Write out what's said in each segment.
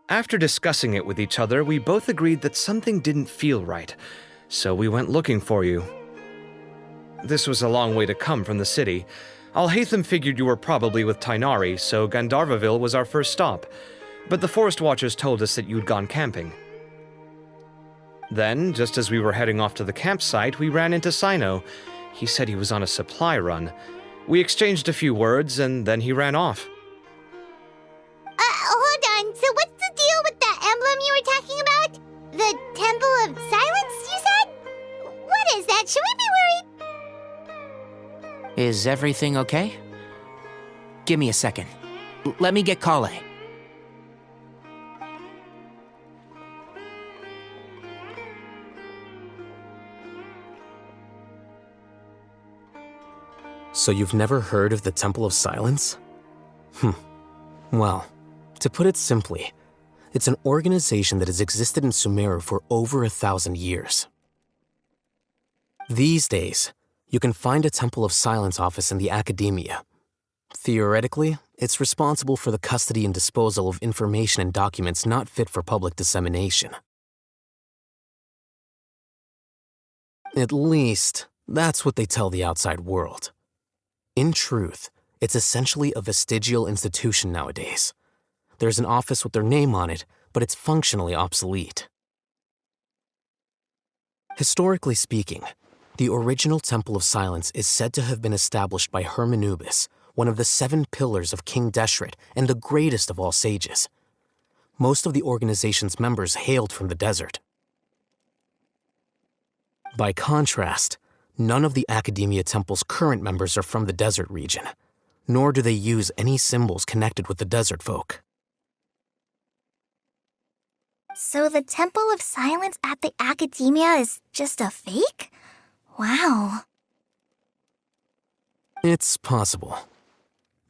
After discussing it with each other, we both agreed that something didn't feel right, so we went looking for you. This was a long way to come from the city. Alhaitham figured you were probably with Tainari, so Gandharvaville was our first stop, but the Forest Watchers told us that you'd gone camping. Then, just as we were heading off to the campsite, we ran into Sino. He said he was on a supply run. We exchanged a few words, and then he ran off. Hold on. So what's the deal with that emblem you were talking about? The Temple of Silence, you said? What is that? Should we be worried? Is everything okay? Give me a second. Let me get Kale. So you've never heard of the Temple of Silence? Well, to put it simply, it's an organization that has existed in Sumeru for over 1,000 years. These days, you can find a Temple of Silence office in the academia. Theoretically, it's responsible for the custody and disposal of information and documents not fit for public dissemination. At least, that's what they tell the outside world. In truth, it's essentially a vestigial institution nowadays. There's an office with their name on it, but it's functionally obsolete. Historically speaking, the original Temple of Silence is said to have been established by Hermanubis, one of the 7 pillars of King Deshret and the greatest of all sages. Most of the organization's members hailed from the desert. By contrast, none of the Academia Temple's current members are from the desert region, nor do they use any symbols connected with the desert folk. So the Temple of Silence at the Academia is just a fake? Wow. It's possible.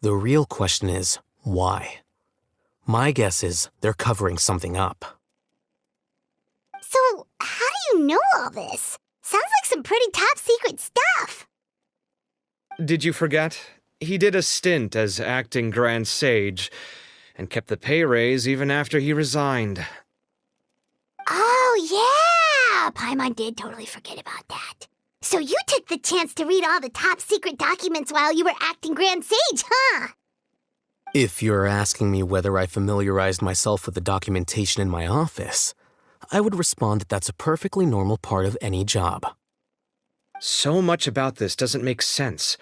The real question is, why? My guess is they're covering something up. So how do you know all this? Sounds like some pretty top-secret stuff. Did you forget? He did a stint as acting Grand Sage, and kept the pay raise even after he resigned. Oh, yeah! Paimon did totally forget about that. So you took the chance to read all the top-secret documents while you were acting Grand Sage, huh? If you're asking me whether I familiarized myself with the documentation in my office, I would respond that that's a perfectly normal part of any job. So much about this doesn't make sense.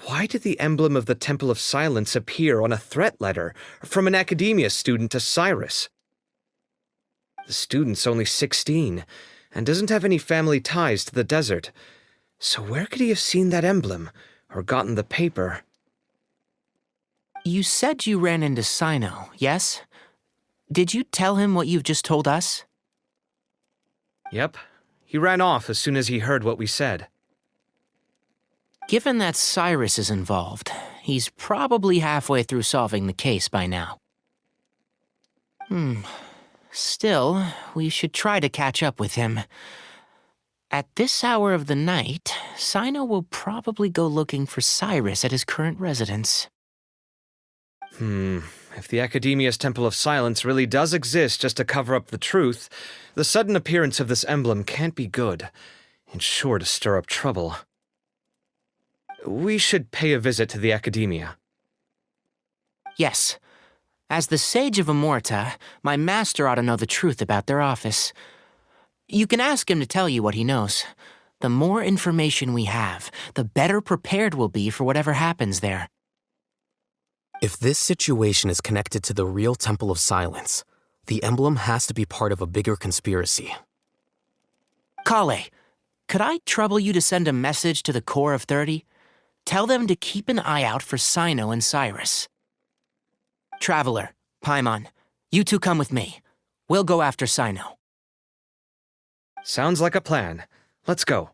Why did the emblem of the Temple of Silence appear on a threat letter from an Academia student to Cyrus? The student's only 16 and doesn't have any family ties to the desert. So where could he have seen that emblem or gotten the paper? You said you ran into Sino, yes? Did you tell him what you've just told us? Yep. He ran off as soon as he heard what we said. Given that Cyrus is involved, he's probably halfway through solving the case by now. Still, we should try to catch up with him. At this hour of the night, Sino will probably go looking for Cyrus at his current residence. If the Academia's Temple of Silence really does exist just to cover up the truth, the sudden appearance of this emblem can't be good, and sure to stir up trouble. We should pay a visit to the Academia. Yes. As the Sage of Amorta, my master ought to know the truth about their office. You can ask him to tell you what he knows. The more information we have, the better prepared we'll be for whatever happens there. If this situation is connected to the real Temple of Silence, the emblem has to be part of a bigger conspiracy. Kale, could I trouble you to send a message to the Core of 30? Tell them to keep an eye out for Sino and Cyrus. Traveler, Paimon, you two come with me. We'll go after Sino. Sounds like a plan. Let's go.